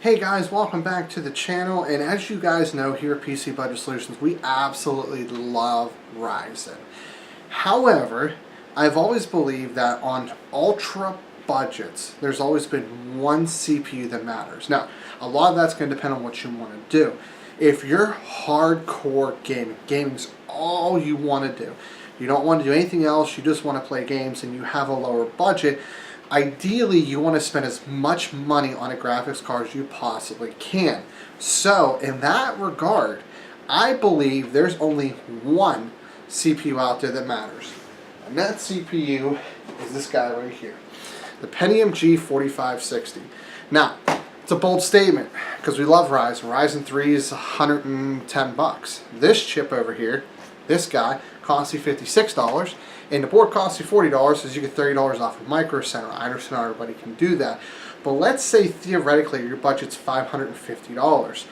Hey guys, welcome back to the channel, and as you guys know here at PC Budget Solutions, we absolutely love Ryzen. However, I've always believed that on ultra budgets, there's always been one CPU that matters. Now, a lot of that's going to depend on what you want to do. If you're hardcore gaming's all you want to do, you don't want to do anything else, you just want to play games and you have a lower budget, ideally you want to spend as much money on a graphics card as you possibly can. So in that regard, I believe there's only one CPU out there that matters. And that CPU is this guy right here, the Pentium G4560. Now, it's a bold statement because we love Ryzen. Ryzen 3 is $110. This chip over here, this guy, costs you $56, and the board costs you $40, so you get $30 off of Micro Center. I understand not everybody can do that, but let's say theoretically your budget's $550.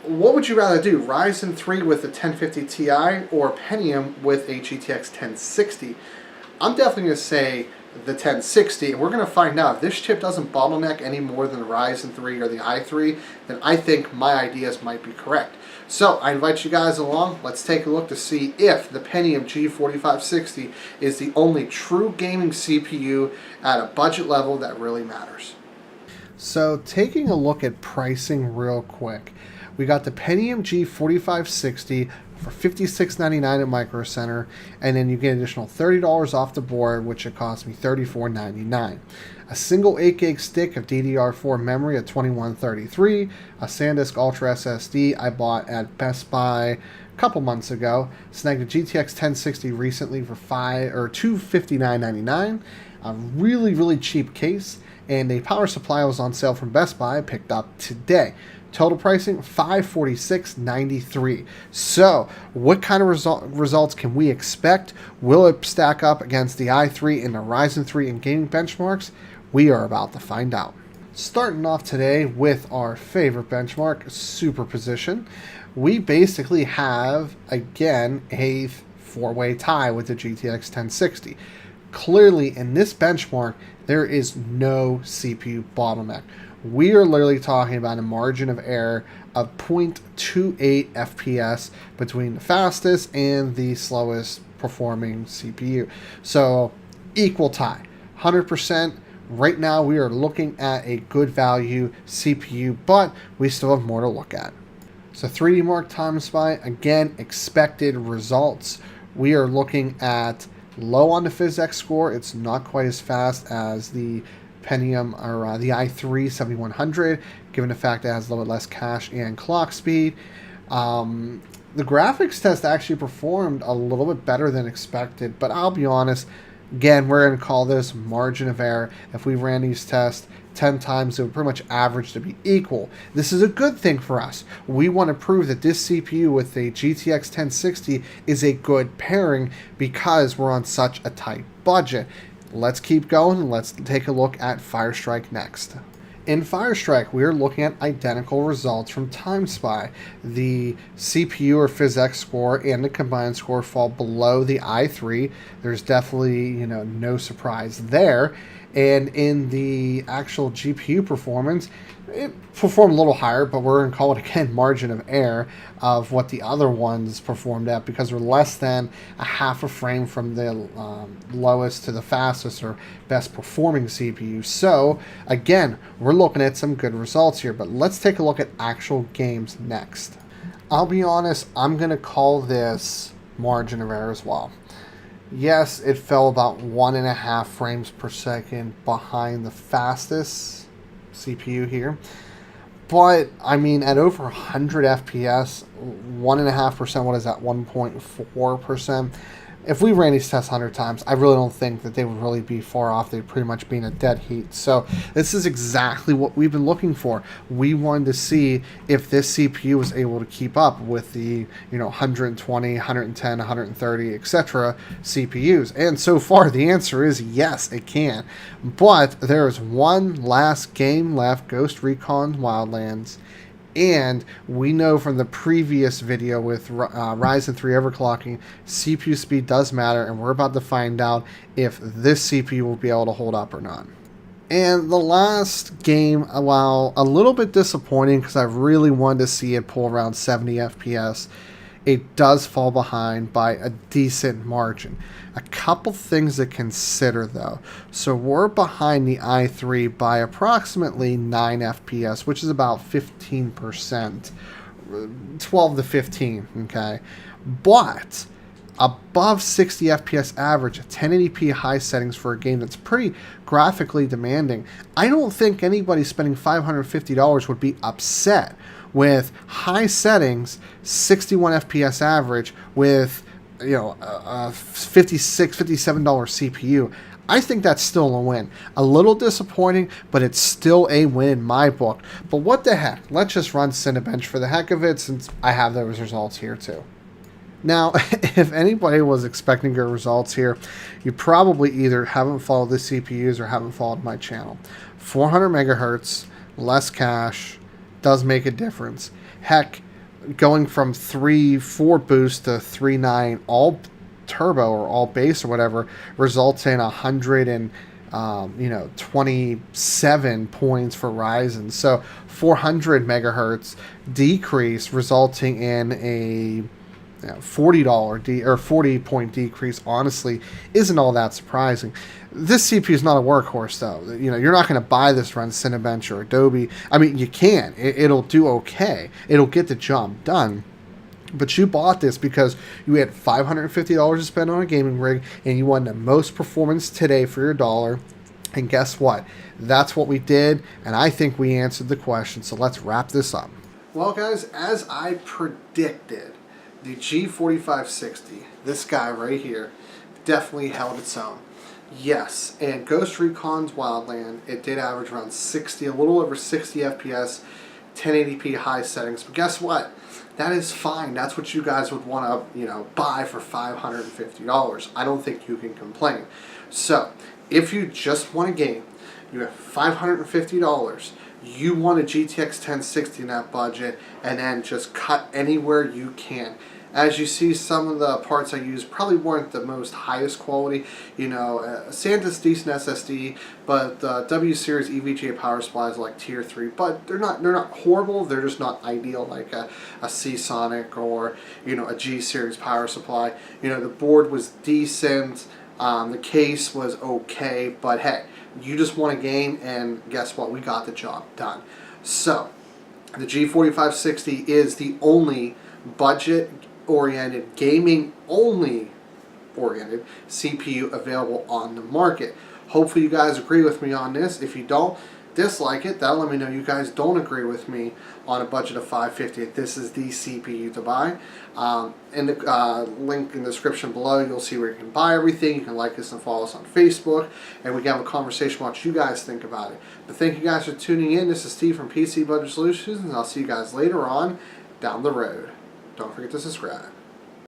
What would you rather do, Ryzen 3 with a 1050 Ti or Pentium with a GTX 1060? I'm definitely going to say the 1060, and we're going to find out if this chip doesn't bottleneck any more than the Ryzen 3 or the i3, then I think my ideas might be correct. So I invite you guys along. Let's take a look to see if the Pentium G4560 is the only true gaming CPU at a budget level that really matters. So taking a look at pricing real quick, we got the Pentium G4560 for $56.99 at Micro Center, and then you get an additional $30 off the board, which it cost me $34.99. A single 8 gig stick of DDR4 memory at $21.33. A SanDisk Ultra SSD I bought at Best Buy a couple months ago. Snagged a GTX 1060 recently for $259.99. A really cheap case, and a power supply was on sale from Best Buy. I picked up today. Total pricing, $546.93. So, what kind of results can we expect? Will it stack up against the i3 and the Ryzen 3 in gaming benchmarks? We are about to find out. Starting off today with our favorite benchmark, Superposition. We basically have, again, a four-way tie with the GTX 1060. Clearly, in this benchmark, there is no CPU bottleneck. We are literally talking about a margin of error of 0.28 FPS between the fastest and the slowest performing CPU. So, equal tie, 100%. Right now, we are looking at a good value CPU, but we still have more to look at. So, 3D Mark Time Spy, again, expected results. We are looking at low on the PhysX score. It's not quite as fast as the Pentium or the i3 7100, given the fact that it has a little bit less cache and clock speed. The graphics test actually performed a little bit better than expected, but I'll be honest, again, we're going to call this margin of error. If we ran these tests 10 times, it would pretty much average to be equal. This is a good thing for us. We want to prove that this CPU with a GTX 1060 is a good pairing because we're on such a tight budget. Let's keep going and let's take a look at Firestrike next. In Firestrike, we are looking at identical results from Time Spy. The CPU or PhysX score and the combined score fall below the i3. There's definitely, no surprise there. And in the actual GPU performance, it performed a little higher, but we're going to call it, again, margin of error of what the other ones performed at because we're less than a half a frame from the lowest to the fastest or best performing CPU. So, again, we're looking at some good results here, but let's take a look at actual games next. I'll be honest, I'm going to call this margin of error as well. Yes, it fell about 1.5 frames per second behind the fastest CPU here. But, I mean, at over 100 FPS, 1.5%, what is that, 1.4%? If we ran these tests 100 times, I really don't think that they would really be far off. They'd pretty much be in a dead heat. So this is exactly what we've been looking for. We wanted to see if this CPU was able to keep up with the 120, 110, 130, etc. CPUs. And so far, the answer is yes, it can. But there is one last game left, Ghost Recon Wildlands. And we know from the previous video with Ryzen 3 overclocking, CPU speed does matter, and we're about to find out if this CPU will be able to hold up or not. And the last game, while a little bit disappointing because I really wanted to see it pull around 70 FPS, it does fall behind by a decent margin. A couple things to consider though. So we're behind the i3 by approximately 9 FPS, which is about 15%, 12 to 15, okay? But above 60 FPS average at 1080p high settings for a game that's pretty graphically demanding. I don't think anybody spending $550 would be upset with high settings, 61 FPS average with a $56, $57 CPU. I think that's still a win. A little disappointing, but it's still a win in my book. But what the heck? Let's just run Cinebench for the heck of it, since I have those results here too. Now, if anybody was expecting good results here, you probably either haven't followed the CPUs or haven't followed my channel. 400 megahertz, less cache, does make a difference. Heck, going from 3.4 boost to 3.9 all turbo or all base or whatever results in 127 points for Ryzen. So 400 megahertz decrease resulting in a $40 or 40 point decrease honestly isn't all that surprising. This CPU is not a workhorse though. You're not going to buy this run Cinebench or Adobe. I mean, you can. It'll do okay. It'll get the job done. But you bought this because you had $550 to spend on a gaming rig and you wanted the most performance today for your dollar. And guess what? That's what we did, and I think we answered the question. So let's wrap this up. Well, guys, as I predicted, the G4560, this guy right here, definitely held its own. Yes, and Ghost Recon's Wildlands, it did average around 60, a little over 60 FPS, 1080p high settings. But guess what? That is fine. That's what you guys would want to, buy for $550. I don't think you can complain. So, if you just want a game, you have $550, you want a GTX 1060 in that budget, and then just cut anywhere you can. As you see, some of the parts I used probably weren't the most highest quality. Santa's decent SSD, but the W series EVGA power supplies are like tier 3. But they're not horrible. They're just not ideal like a Seasonic or a G series power supply. The board was decent. The case was okay, but hey, you just want a game, and guess what? We got the job done. So, the G4560 is the only budget-oriented, gaming-only oriented CPU available on the market. Hopefully you guys agree with me on this. If you don't, dislike it. That'll let me know you guys don't agree with me on a budget of $550. This is the CPU to buy. In the link in the description below, you'll see where you can buy everything. You can like us and follow us on Facebook, and we can have a conversation about what you guys think about it. But thank you guys for tuning in. This is Steve from PC Budget Solutions, and I'll see you guys later on down the road. Don't forget to subscribe.